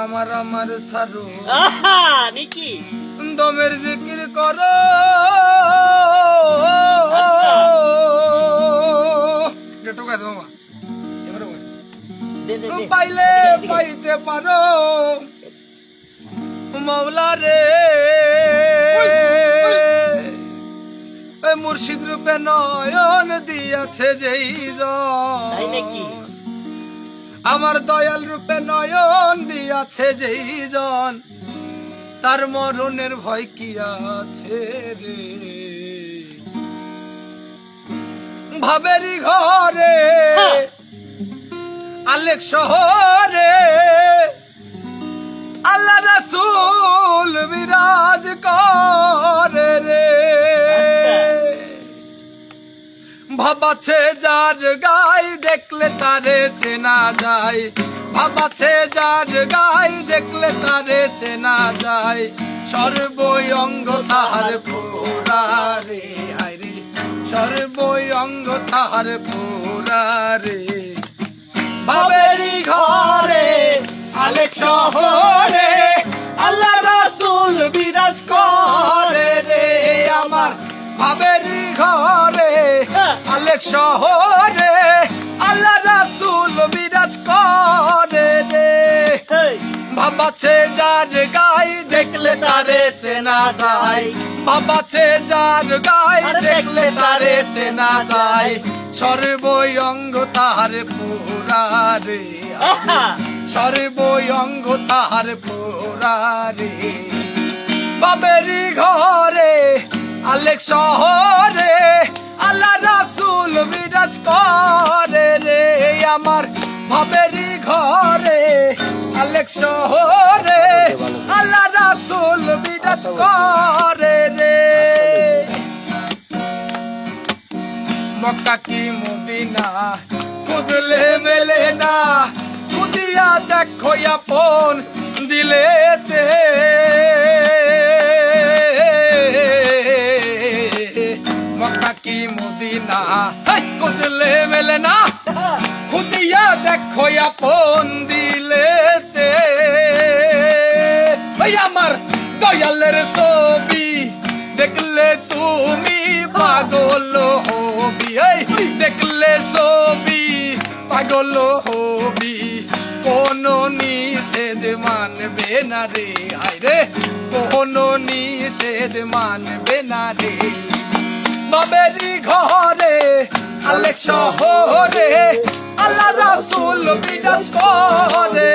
আমার আমার সারো নাকি দমের জিকির করো টোকা দে মামা এবারে বল পাইলে পাইতে পারো মাওলা রে মুর্শিদ রূপে নয়ন দিয়াছে যেই জন আমার দয়াল রূপে নয়ন দিয়াছে যেই জন তার মরণের ভয় কি আছে রে ভাবেরি ঘরে আলেক শহরে আল্লাহ রাসূল বিরাজ করে রে ভাবাছে যার গাই দেখলে তারে চেনা যায় ভাবাছে যার গাই দেখলে তারে চেনা যায় সর্বই অঙ্গ তাহার পোড়া রে হায় রে সর্বই অঙ্গ তাহার পোড়া রে ভাবেরি ঘরে আলেক শহরে আল্লাহ রাসূল বিরাজ করে রে আমার ভাবেরি ঘরে আলেক শহরে আল্লাহ রাসূল বিরাজ করে রে ভাবাছে যার গাই দেখলে তারে চেনা যায় ভাবাছে যার গাই দেখলে তারে চেনা যায় সর্বই অঙ্গ তাহার পোড়া রে সর্বই অঙ্গ তাহার পোড়া রে বাবেরি ঘরে আলেক শহরে আল্লাহ রাসূল বিরাজ করে রে আমার ভাবেরি ঘরে আলেক শহরে আল্লাহ রাসূল বিরাজ করে রে মক্কা কি মদিনা খুঁজলে মেলে না খুঁজিয়া দেখো আপন দিলেতে মক্কা কি মদিনা খুঁজলে মেলে না খুঁজিয়া দেখো আপন দিলেতে আমার দয়ালের ছবি দেখলে তুমি পাগল হবি দেখলে ছবি পাগল হবি কোন নিষেধ মানবে না রে হায় রে কোন নিষেধ মানবে না রে বাবেরি ঘরে আলেক শহরে আল্লাহ রাসূল বিরাজ করে।